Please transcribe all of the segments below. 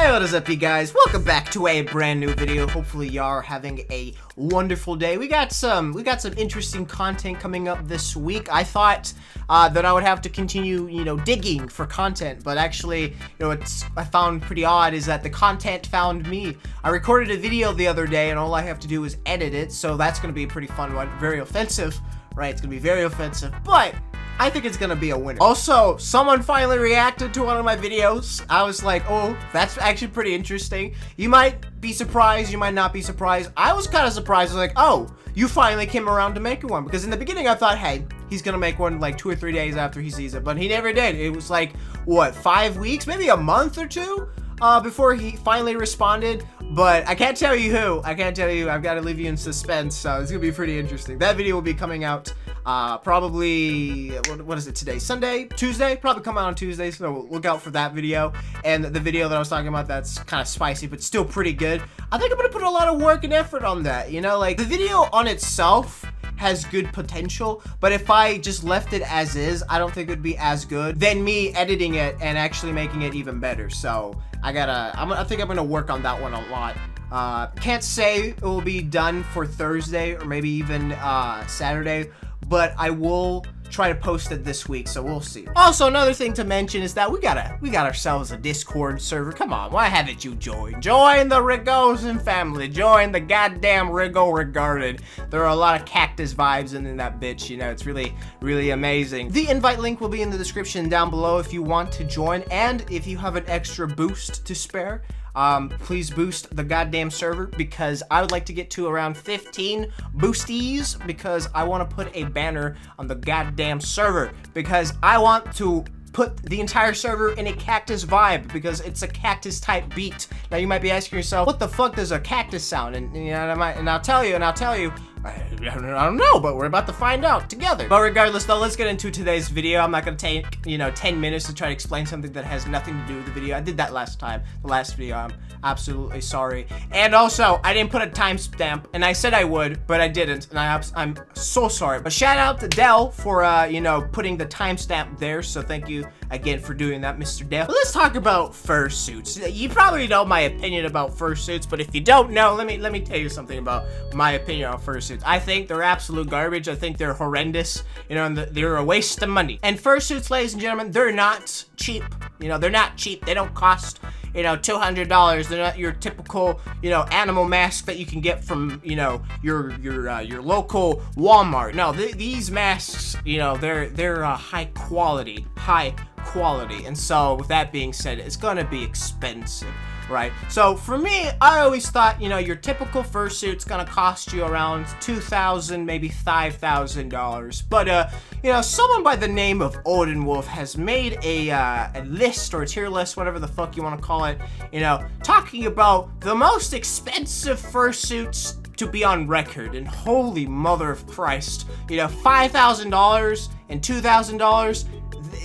Hey, what is up, you guys? Welcome back to a brand new video. Hopefully y'all are having a wonderful day. We got some interesting content coming up this week. I thought that I would have to continue, digging for content, but actually, what I found pretty odd is that the content found me. I recorded a video the other day, and all I have to do is edit it, so that's gonna be a pretty fun one. Very offensive, right? It's gonna be very offensive, but I think it's gonna be a winner. Also, someone finally reacted to one of my videos. I was like, oh, that's actually pretty interesting. You might be surprised, you might not be surprised. I was kind of surprised. I was like, oh, you finally came around to making one. Because in the beginning I thought, hey, he's gonna make one like 2 or 3 days after he sees it. But he never did. It was like, what, 5 weeks? Maybe a month or two? Before he finally responded, but I can't tell you who. I can't tell you. I've got to leave you in suspense, so it's gonna be pretty interesting. That video will be coming out probably, what is it today? Sunday? Tuesday? Probably come out on Tuesday, so look out for that video. And the video that I was talking about that's kind of spicy, but still pretty good. I think I'm gonna put a lot of work and effort on that, like the video on itself has good potential, but if I just left it as is, I don't think it would be as good than me editing it and actually making it even better. So I think I'm gonna work on that one a lot. Can't say it will be done for Thursday or maybe even Saturday, but I will try to post it this week, so we'll see. Also, another thing to mention is that we got ourselves a Discord server. Come on, why haven't you joined? Join the Rigozen family. Join the goddamn Rigo regarded. There are a lot of cactus vibes in that bitch, it's really, really amazing. The invite link will be in the description down below if you want to join, and if you have an extra boost to spare, please boost the goddamn server, because I would like to get to around 15 boosties, because I want to put a banner on the goddamn server, because I want to put the entire server in a cactus vibe, because it's a cactus type beat. Now you might be asking yourself, what the fuck does a cactus sound? And I'll tell you, I don't know, but we're about to find out together. But regardless though, let's get into today's video. I'm not gonna take, 10 minutes to try to explain something that has nothing to do with the video. I did that last time, the last video. I'm absolutely sorry. And also, I didn't put a timestamp, and I said I would, but I didn't, and I'm so sorry. But shout out to Dell for, putting the timestamp there, so thank you again for doing that, Mr. Dell. But let's talk about fursuits. You probably know my opinion about fursuits, but if you don't know, let me tell you something about my opinion on fursuits. I think they're absolute garbage. I think they're horrendous, and they're a waste of money. And fursuits, ladies and gentlemen, they're not cheap. They're not cheap. They don't cost, $200. They're not your typical, animal mask that you can get from, your local Walmart. No, these masks, they're high quality. And so with that being said, it's gonna be expensive, right? So for me, I always thought, your typical fursuit's gonna cost you around $2,000, maybe $5,000. But someone by the name of Odin Wolf has made a list, or a tier list, whatever the fuck you want to call it, talking about the most expensive fursuits to be on record. And holy mother of Christ, $5,000 and $2,000,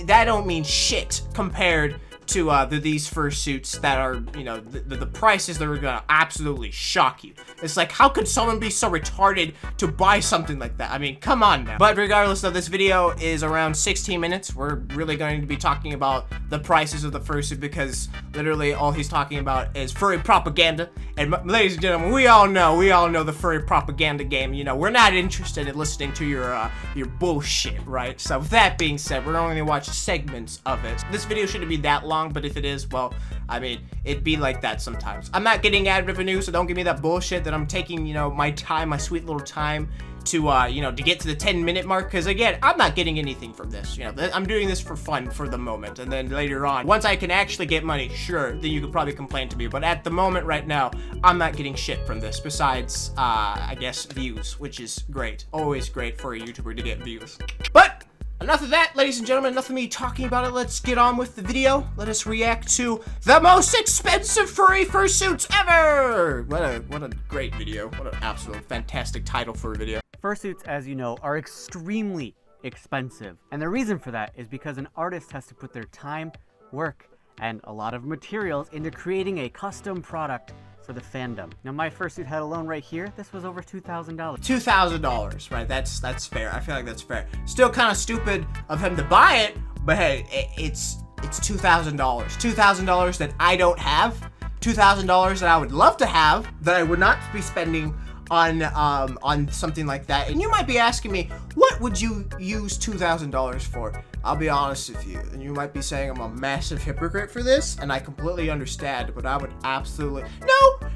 that don't mean shit compared to these fursuits that are, the prices that are gonna absolutely shock you. It's like, how could someone be so retarded to buy something like that? I mean, come on now. But regardless though, this video is around 16 minutes. We're really going to be talking about the prices of the fursuit, because literally all he's talking about is furry propaganda. And ladies and gentlemen, we all know the furry propaganda game. We're not interested in listening to your bullshit, right? So with that being said, we're only gonna watch segments of it. This video shouldn't be that long, but if it is, well, I mean, it'd be like that sometimes. I'm not getting ad revenue, so don't give me that bullshit that I'm taking, my time, my sweet little time to, to get to the 10-minute mark, because again, I'm not getting anything from this, I'm doing this for fun for the moment, and then later on, once I can actually get money, sure, then you could probably complain to me, but at the moment right now, I'm not getting shit from this, besides, I guess, views, which is great. Always great for a YouTuber to get views. But enough of that, ladies and gentlemen, enough of me talking about it. Let's get on with the video. Let us react to the most expensive furry fursuits ever! What a great video. What an absolute fantastic title for a video. Fursuits, as you know, are extremely expensive. And the reason for that is because an artist has to put their time, work, and a lot of materials into creating a custom product for the fandom. Now, my fursuit head alone right here, this was over $2,000. $2,000, right? That's fair. I feel like that's fair. Still kind of stupid of him to buy it, but hey, it's $2,000. $2,000 that I don't have, $2,000 that I would love to have that I would not be spending on something like that. And you might be asking me, what would you use $2,000 for? I'll be honest with you, and you might be saying I'm a massive hypocrite for this, and I completely understand, but I would absolutely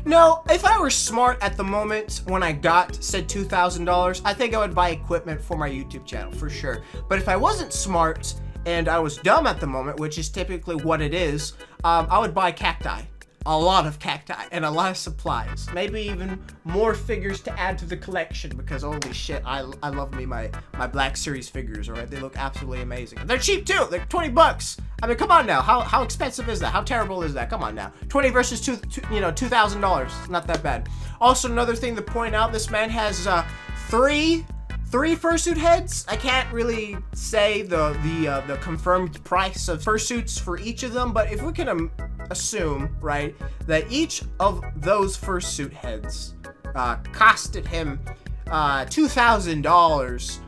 no, if I were smart at the moment when I got said $2,000, I think I would buy equipment for my YouTube channel for sure. But if I wasn't smart and I was dumb at the moment, which is typically what it is, I would buy cacti. A lot of cacti and a lot of supplies, maybe even more figures to add to the collection, because holy shit, I love me my Black Series figures. All right, they look absolutely amazing. They're cheap too. They're 20 bucks. I mean, come on now. How expensive is that? How terrible is that? Come on now. 20 versus $2,000. Not that bad. Also, another thing to point out: this man has three fursuit heads. I can't really say the confirmed price of fursuits for each of them, but if we can assume, right, that each of those fursuit heads costed him $2,000,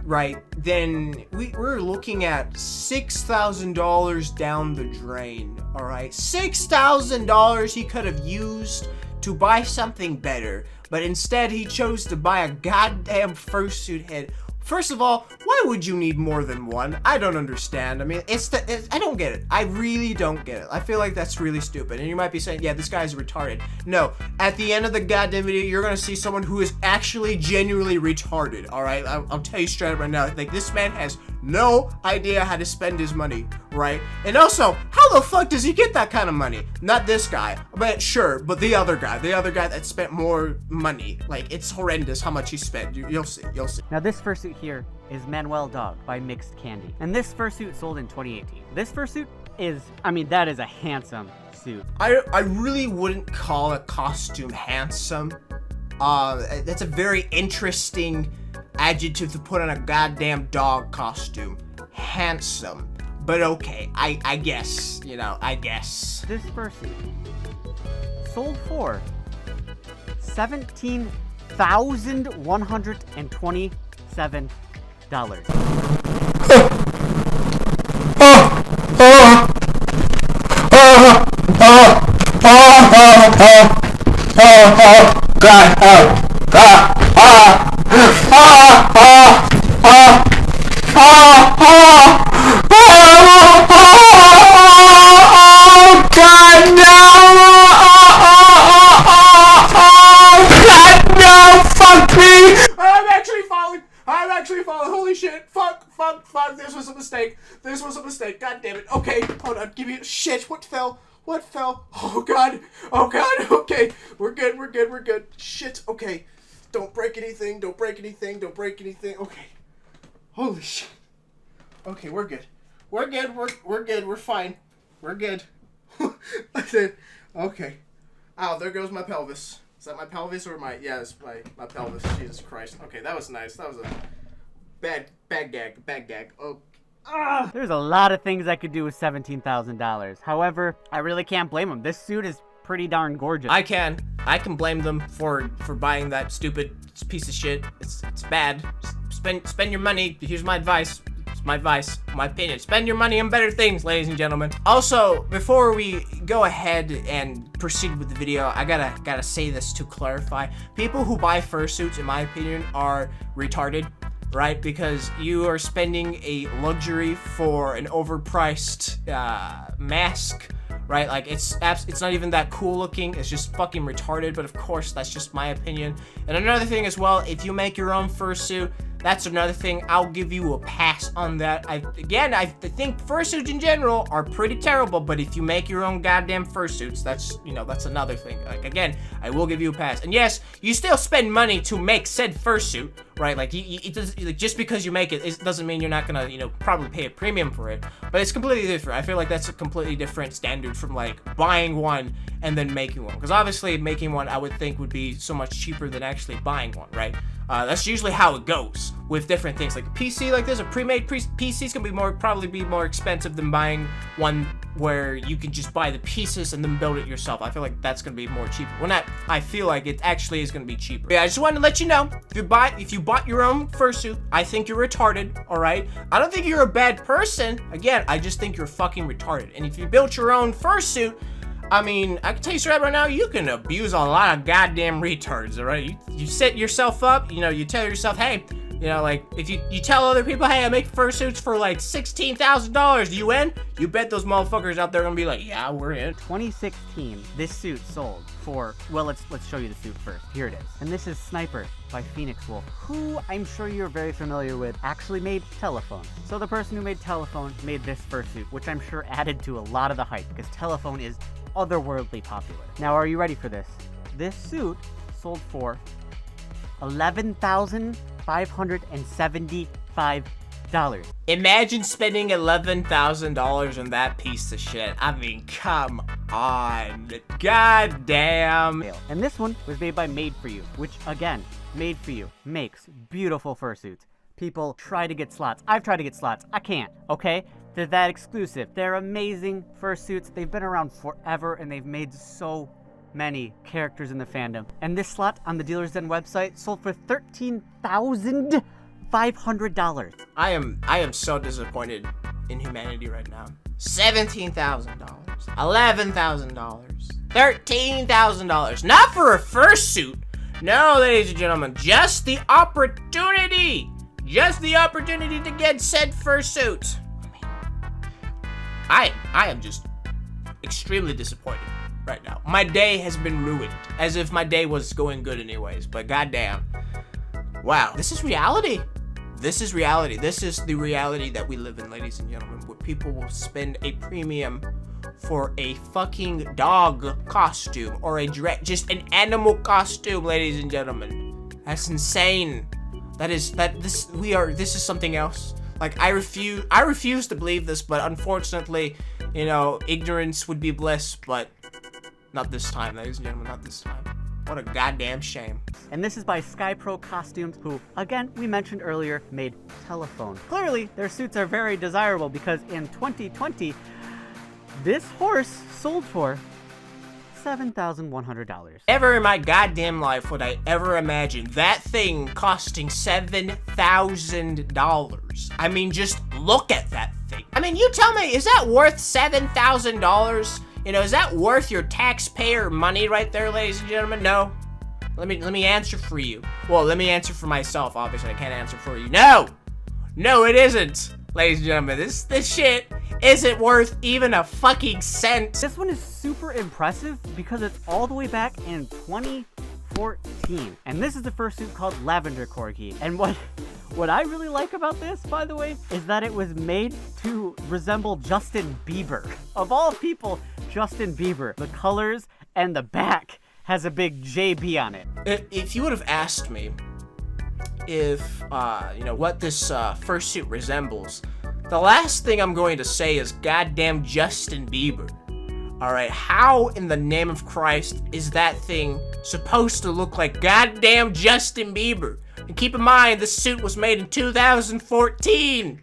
right, then we're looking at $6,000 down the drain. All right, $6,000 he could have used to buy something better, but instead he chose to buy a goddamn fursuit head. First of all, why would you need more than one? I don't understand. I mean, I don't get it. I really don't get it. I feel like that's really stupid. And you might be saying, yeah, this guy's retarded. No, at the end of the goddamn video, you're gonna see someone who is actually genuinely retarded, all right? I'll tell you straight up right now, like, this man has no idea how to spend his money, right? And also, how the fuck does he get that kind of money? Not this guy, but sure, but the other guy that spent more money. Like, it's horrendous how much he spent. You'll see. Now this fursuit here is Manuel Dog by Mixed Candy, and this fursuit sold in 2018. This fursuit is, I mean, that is a handsome suit. I really wouldn't call a costume handsome. That's a very interesting adjective to put on a goddamn dog costume. Handsome. But okay, I guess, I guess. This fursuit sold for $17,127. I'm actually falling. Holy shit. Fuck. This was a mistake. God damn it. Okay, hold on. Give me shit. What fell? Oh god. Okay. We're good. Shit. Okay. Don't break anything. Okay. Holy shit. Okay, we're good. We're fine. We're good. I said, okay. Ow, there goes my pelvis. Is that my pelvis or my... Yeah, it's my pelvis. Jesus Christ. Okay, that was nice. That was a bad gag. Oh. There's a lot of things I could do with $17,000. However, I really can't blame them. This suit is pretty darn gorgeous. I can blame them for buying that stupid piece of shit. It's bad. Spend your money. Here's my advice. It's my advice, my opinion. Spend your money on better things, ladies and gentlemen. Also, before we go ahead and proceed with the video, I gotta say this to clarify. People who buy fursuits, in my opinion, are retarded, right? Because you are spending a luxury for an overpriced mask, right? Like, it's not even that cool looking. It's just fucking retarded. But of course, that's just my opinion. And another thing as well, if you make your own fursuit, that's another thing. I'll give you a pass on that. I think fursuits in general are pretty terrible, but if you make your own goddamn fursuits, that's another thing. Like, again, I will give you a pass. And yes, you still spend money to make said fursuit, right? Like, just because you make it, it doesn't mean you're not gonna, probably pay a premium for it. But it's completely different. I feel like that's a completely different standard from, like, buying one and then making one. Because obviously, making one, I would think, would be so much cheaper than actually buying one, right? That's usually how it goes with different things. Like a PC like this, a pre-made PC is gonna probably be more expensive than buying one where you can just buy the pieces and then build it yourself. I feel like that's gonna be more cheaper. I feel like it actually is gonna be cheaper. But yeah, I just wanted to let you know, if you bought your own fursuit, I think you're retarded, alright? I don't think you're a bad person. Again, I just think you're fucking retarded. And if you built your own fursuit, I mean, I can tell you right now, you can abuse a lot of goddamn retards, all right? You set yourself up, you know, you tell yourself, hey, you know, like, if you tell other people, hey, I make fursuits for like $16,000, you in? You bet those motherfuckers out there are gonna be like, yeah, we're in. 2016, this suit sold for, well, let's show you the suit first. Here it is. And this is Sniper by Phoenix Wolf, who I'm sure you're very familiar with, actually made Telephone. So the person who made Telephone made this fursuit, which I'm sure added to a lot of the hype, because Telephone is otherworldly popular. Now, are you ready for this? This suit sold for $11,575. Imagine spending $11,000 on that piece of shit. I mean, come on. God damn. And this one was made by Made For You, which, again, Made For You makes beautiful fursuits. People try to get slots. I've tried to get slots. I can't, okay? They're that exclusive. They're amazing fursuits. They've been around forever, and they've made so many characters in the fandom. And this slot on the Dealer's Den website sold for $13,500. I am so disappointed in humanity right now. $17,000, $11,000, $13,000. Not for a fursuit. No, ladies and gentlemen, just the opportunity. Just the opportunity to get said fursuit. I am just extremely disappointed right now. My day has been ruined, as if my day was going good anyways, but goddamn. Wow, this is reality. This is reality. This is the reality that we live in, ladies and gentlemen, where people will spend a premium for a fucking dog costume or just an animal costume, ladies and gentlemen. That's insane. This is something else. Like, I refuse to believe this, but unfortunately, you know, ignorance would be bliss, but not this time, ladies and gentlemen, not this time. What a goddamn shame. And this is by Sky Pro Costumes, who, again, we mentioned earlier, made Telephone. Clearly, their suits are very desirable because in 2020, this horse sold for $7,100. Never in my goddamn life would I ever imagine that thing costing $7,000. I mean, just look at that thing. I mean, you tell me, is that worth $7,000? You know, is that worth your taxpayer money right there, ladies and gentlemen? No. Let me answer for you. Well, let me answer for myself. Obviously, I can't answer for you. No! No, it isn't, ladies and gentlemen. This shit isn't worth even a fucking cent. This one is super impressive because it's all the way back in 2014. And this is the fursuit called Lavender Corgi. And what I really like about this, by the way, is that it was made to resemble Justin Bieber. Of all people, Justin Bieber. The colors and the back has a big JB on it. If you would have asked me if, you know, what this fursuit resembles, the last thing I'm going to say is goddamn Justin Bieber. Alright, how in the name of Christ is that thing supposed to look like goddamn Justin Bieber? And keep in mind, this suit was made in 2014.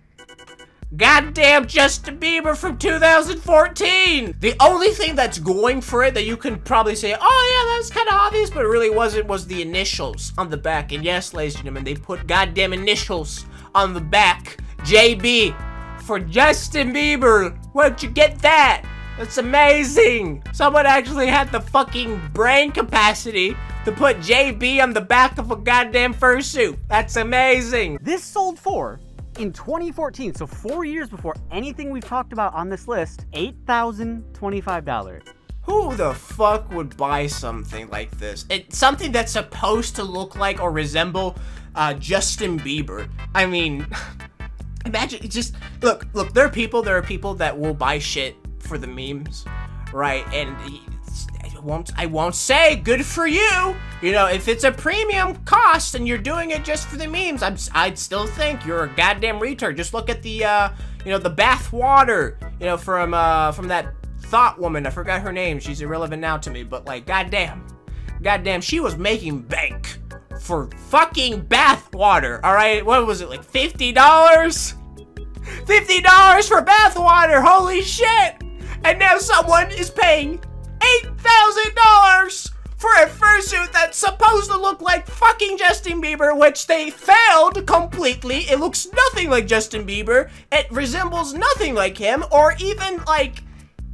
Goddamn Justin Bieber from 2014! The only thing that's going for it that you can probably say, oh yeah, that's kind of obvious, but it really wasn't, was the initials on the back. And yes, ladies and gentlemen, they put goddamn initials on the back. JB for Justin Bieber. Where'd you get that? That's amazing. Someone actually had the fucking brain capacity to put JB on the back of a goddamn fursuit. That's amazing. This sold for, in 2014, so 4 years before anything we've talked about on this list, $8,025. Who the fuck would buy something like this? It's something that's supposed to look like or resemble Justin Bieber. I mean, imagine, just, look, there are people that will buy shit for the memes, right? And I won't say good for you. You know, if it's a premium cost and you're doing it just for the memes, I'd still think you're a goddamn retard. Just look at the you know, the bath water, you know, from that thought woman. I forgot her name. She's irrelevant now to me, but like, goddamn, she was making bank for fucking bath water. All right, what was it, like $50? $50 for bath water. Holy shit! And now someone is paying $8,000 for a fursuit that's supposed to look like fucking Justin Bieber, which they failed completely. It looks nothing like Justin Bieber. It resembles nothing like him, or even like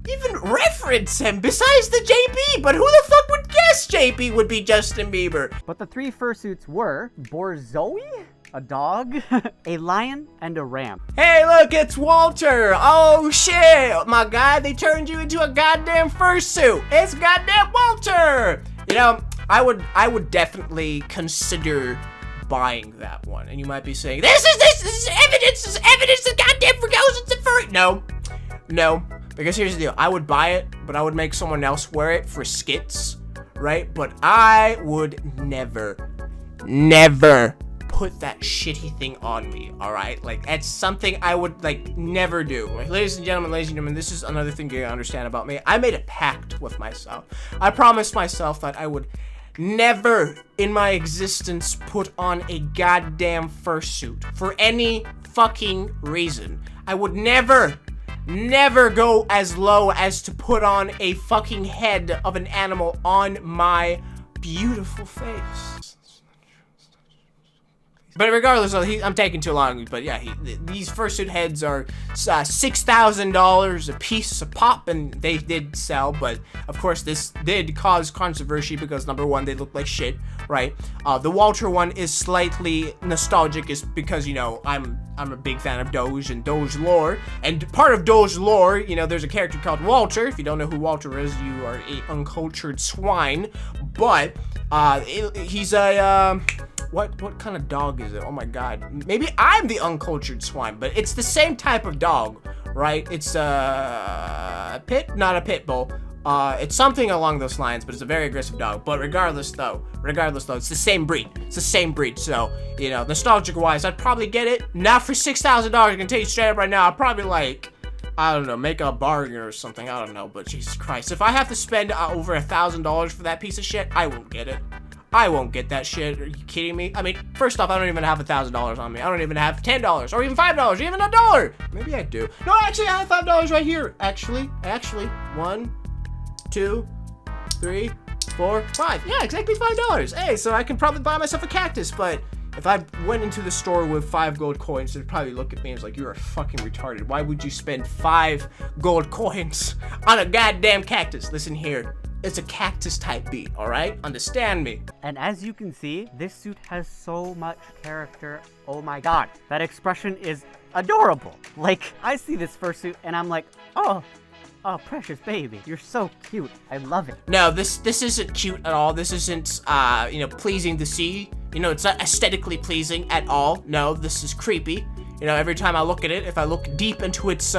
even reference him besides the JP, but who the fuck would guess JP would be Justin Bieber? But the three fursuits were Borzoi, a dog, a lion, and a ram. Hey, look, it's Walter. Oh, shit. My guy, they turned you into a goddamn fursuit. It's goddamn Walter. You know, I would definitely consider buying that one. And you might be saying, this is evidence that goddamn Rigozen's a furry. No, because here's the deal. I would buy it, but I would make someone else wear it for skits, right? But I would never put that shitty thing on me, all right? Like, it's something I would, like, never do. Like, ladies and gentlemen, this is another thing you gotta understand about me. I made a pact with myself. I promised myself that I would never in my existence put on a goddamn fursuit for any fucking reason. I would never go as low as to put on a fucking head of an animal on my beautiful face. But regardless, I'm taking too long. But yeah, these fursuit heads are $6,000 a piece a pop, and they did sell. But of course, this did cause controversy because number one, they look like shit, right? The Walter one is slightly nostalgic, is because you know I'm a big fan of Doge and Doge lore, and part of Doge lore, you know, there's a character called Walter. If you don't know who Walter is, you are a uncultured swine. But he's a What kind of dog is it? Oh my god. Maybe I'm the uncultured swine, but it's the same type of dog, right? It's a not a pit bull. It's something along those lines, but it's a very aggressive dog. But regardless though, it's the same breed. It's the same breed. So, you know, nostalgic wise, I'd probably get it. Not for $6,000, I can tell you straight up right now. I'd probably like, I don't know, make a bargain or something. I don't know, but Jesus Christ. If I have to spend over $1,000 for that piece of shit, I won't get it. I won't get that shit. Are you kidding me? I mean, first off, I don't even have $1,000 on me. I don't even have $10 or even $5 or even $1. Maybe I do. No, actually, I have $5 right here. Actually, 1, 2, 3, 4, 5. Yeah, exactly $5. Hey, so I can probably buy myself a cactus, but if I went into the store with 5 gold coins, they'd probably look at me and was like, you're fucking retarded. Why would you spend 5 gold coins on a goddamn cactus? Listen here. It's a cactus type beat, all right? Understand me. And as you can see, this suit has so much character. Oh my god. That expression is adorable. Like, I see this fursuit and I'm like, oh, precious baby. You're so cute. I love it. No, this isn't cute at all. This isn't, you know, pleasing to see. You know, it's not aesthetically pleasing at all. No, this is creepy. You know, every time I look at it, if I look deep into its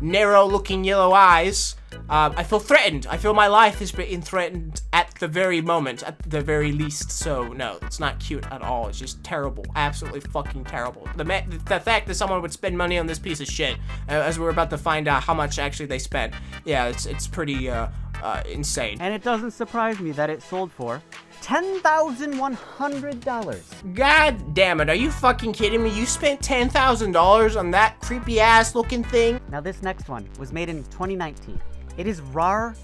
narrow-looking yellow eyes, I feel threatened. I feel my life is being threatened at the very moment, at the very least. So, no, it's not cute at all. It's just terrible. Absolutely fucking terrible. The fact that someone would spend money on this piece of shit, as we're about to find out how much actually they spent, yeah, it's pretty insane. And it doesn't surprise me that it sold for $10,100. God damn it, are you fucking kidding me? You spent $10,000 on that creepy ass looking thing? Now this next one was made in 2019. It is Rar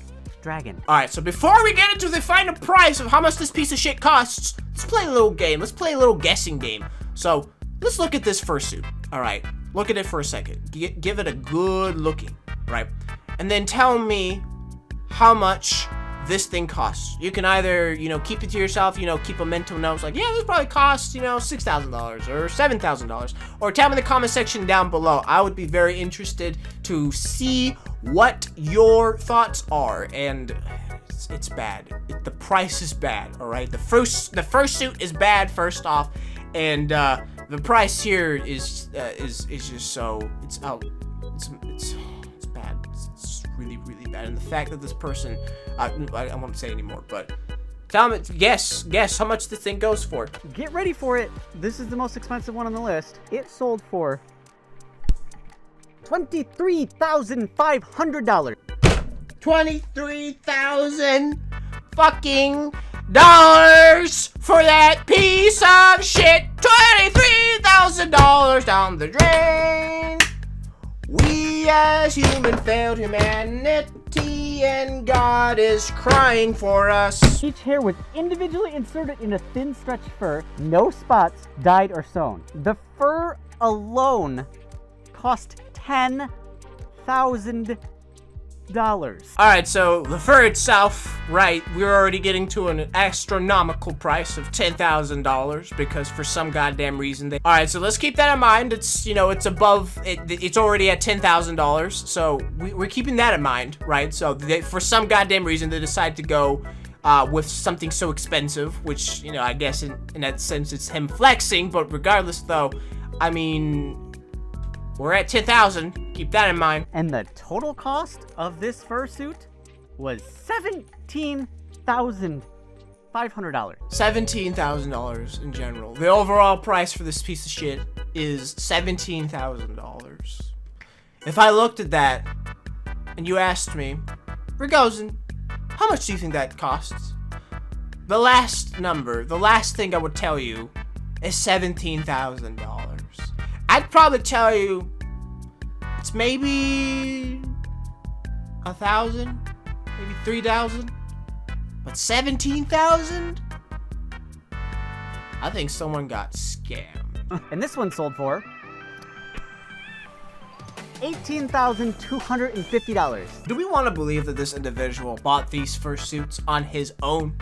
Dragon. Alright, so before we get into the final price of how much this piece of shit costs, let's play a little game. Let's play a little guessing game. So, let's look at this fursuit. Alright, look at it for a second. Give it a good looking, right? And then tell me how much this thing costs. You can either, you know, keep it to yourself, you know, keep a mental note like, yeah, this probably costs, you know, $6,000 or $7,000, or tell me in the comment section down below. I would be very interested to see what your thoughts are, and it's bad. The price is bad, all right? The fursuit is bad, first off, and the price here is just so, it's bad. It's really, really bad. And the fact that this person, I won't say anymore, but tell me, guess how much this thing goes for. Get ready for it. This is the most expensive one on the list. It sold for $23,500. 23,000 fucking dollars for that piece of shit. $23,000 down the drain. We as human failed humanity, and God is crying for us. Each hair was individually inserted in a thin stretch fur, no spots, dyed or sewn. The fur alone cost $10,000. Alright, so the fur itself, right, we're already getting to an astronomical price of $10,000 because for some goddamn reason they... Alright, so let's keep that in mind. It's, you know, it's above, it's already at $10,000, so we're keeping that in mind, right? So for some goddamn reason they decide to go with something so expensive, which, you know, I guess in that sense it's him flexing, but regardless though, I mean... We're at 10,000. Keep that in mind. And the total cost of this fursuit was $17,500. $17,000 in general. The overall price for this piece of shit is $17,000. If I looked at that and you asked me, Rigozen, how much do you think that costs? The last thing I would tell you is $17,000. I'd probably tell you it's maybe 1,000, maybe 3,000, but 17,000? I think someone got scammed. And this one sold for $18,250. Do we want to believe that this individual bought these fursuits on his own?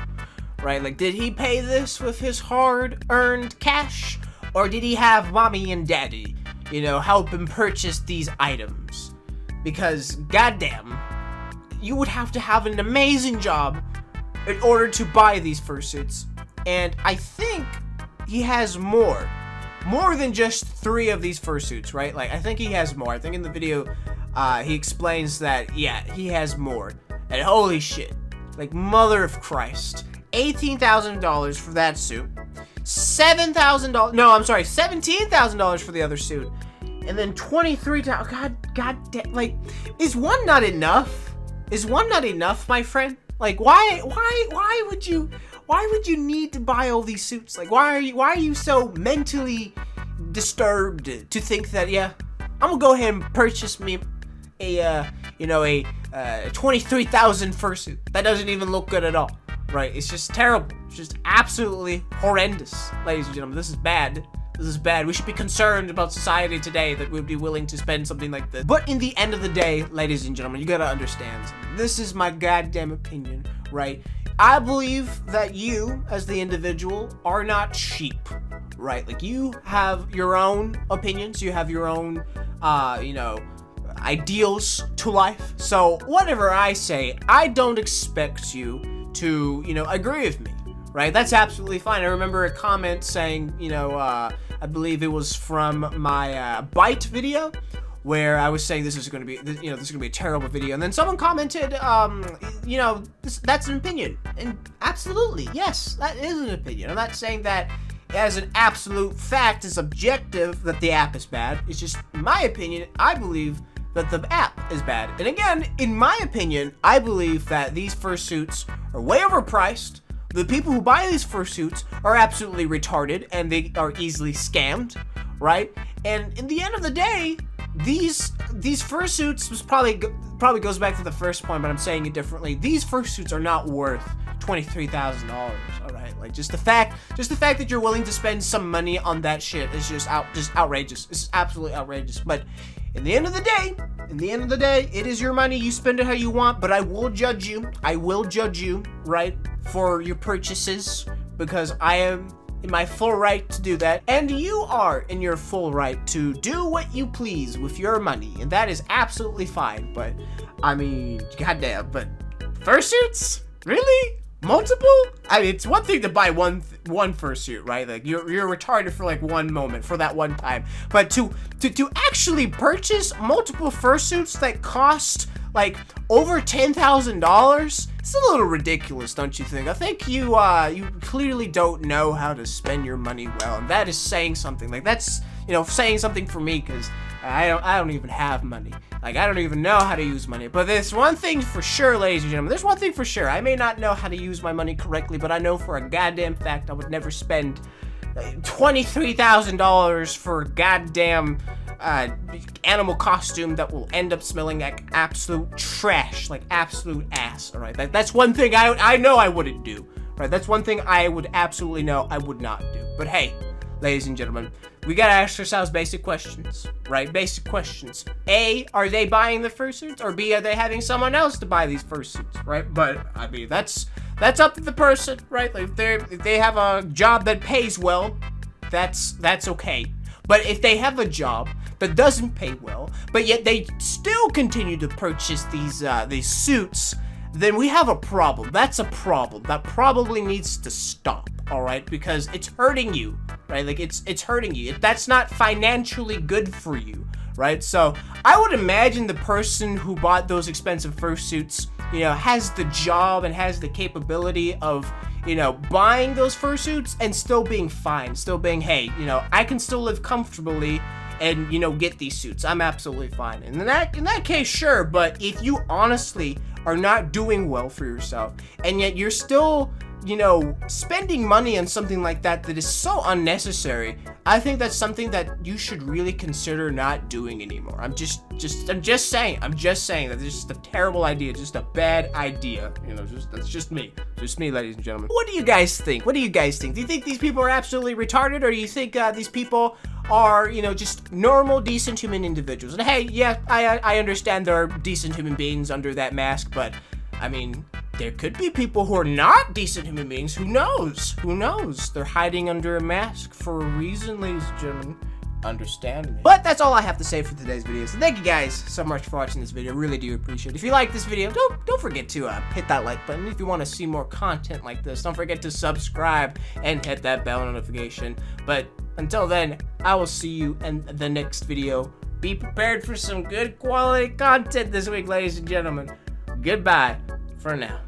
Right? Like, did he pay this with his hard-earned cash? Or did he have mommy and daddy, you know, help him purchase these items? Because, goddamn, you would have to have an amazing job in order to buy these fursuits. And I think he has more than just 3 of these fursuits, right? Like, I think he has more. I think in the video, he explains that, yeah, he has more. And holy shit, like, mother of Christ, $18,000 for that suit. $7,000, no, I'm sorry, $17,000 for the other suit, and then $23,000. God damn, like, is one not enough? Is one not enough, my friend? Like, why would you need to buy all these suits? Like, why are you so mentally disturbed to think that, yeah, I'm gonna go ahead and purchase me a, you know, a 23,000 fursuit that doesn't even look good at all. Right, it's just terrible. It's just absolutely horrendous, ladies and gentlemen. This is bad. This is bad. We should be concerned about society today that we'd be willing to spend something like this. But in the end of the day, ladies and gentlemen, you gotta understand something. This is my goddamn opinion, right? I believe that you, as the individual, are not sheep, right? Like, you have your own opinions. You have your own, you know, ideals to life. So whatever I say, I don't expect you to, you know, agree with me, right? That's absolutely fine. I remember a comment saying, you know, I believe it was from my bite video, where I was saying this is going to be, you know, this is going to be a terrible video, and then someone commented, you know, that's an opinion, and absolutely, yes, that is an opinion. I'm not saying that as an absolute fact, it's objective that the app is bad. It's just my opinion. I believe that the app is bad. And again, in my opinion, I believe that these fursuits are way overpriced. The people who buy these fursuits are absolutely retarded and they are easily scammed, right? And in the end of the day, these fursuits was probably goes back to the first point, but I'm saying it differently. These fursuits are not worth $23,000. All right, like just the fact that you're willing to spend some money on that shit is just outrageous. It's absolutely outrageous. But in the end of the day, it is your money. You spend it how you want, but I will judge you. I will judge you, right, for your purchases, because I am in my full right to do that, and you are in your full right to do what you please with your money, and that is absolutely fine. But I mean, goddamn, but fursuits? Really? Multiple? I mean, it's one thing to buy one fursuit, right? Like you're retarded for like one moment, for that one time. But to actually purchase multiple fursuits that cost like over $10,000, it's a little ridiculous, don't you think? I think you clearly don't know how to spend your money well, and that is saying something. Like that's, you know, saying something for me, because I don't even have money. Like, I don't even know how to use money. But there's one thing for sure, ladies and gentlemen. There's one thing for sure. I may not know how to use my money correctly, but I know for a goddamn fact I would never spend $23,000 for a goddamn animal costume that will end up smelling like absolute trash, like absolute ass. All right, that's one thing I know I wouldn't do. Right, that's one thing I would absolutely know I would not do. But hey, ladies and gentlemen, we gotta ask ourselves basic questions, right? Basic questions. A, are they buying the fursuits? Or B, are they having someone else to buy these fursuits, right? But, I mean, that's up to the person, right? Like, if they have a job that pays well, that's okay. But if they have a job that doesn't pay well, but yet they still continue to purchase these suits, then we have a problem. That's a problem. That probably needs to stop, all right? Because it's hurting you, right? Like, it's hurting you. That's not financially good for you, right? So I would imagine the person who bought those expensive fursuits, you know, has the job and has the capability of, you know, buying those fursuits and still being fine, still being, hey, you know, I can still live comfortably and, you know, get these suits. I'm absolutely fine. And in that case, sure. But if you honestly are not doing well for yourself, and yet you're still, you know, spending money on something like that is so unnecessary, I think that's something that you should really consider not doing anymore. I'm just saying that it's just a terrible idea, just a bad idea. You know, that's just me, ladies and gentlemen. What do you guys think? Do you think these people are absolutely retarded, or do you think these people are, you know, just normal, decent human individuals? And hey, yeah, I understand there are decent human beings under that mask, but I mean, there could be people who are not decent human beings. Who knows? They're hiding under a mask for a reason, ladies and gentlemen. Understand me. But that's all I have to say for today's video. So thank you guys so much for watching this video. Really do appreciate it. If you like this video, don't forget to hit that like button. If you want to see more content like this, don't forget to subscribe and hit that bell notification. But until then, I will see you in the next video. Be prepared for some good quality content this week, ladies and gentlemen. Goodbye for now.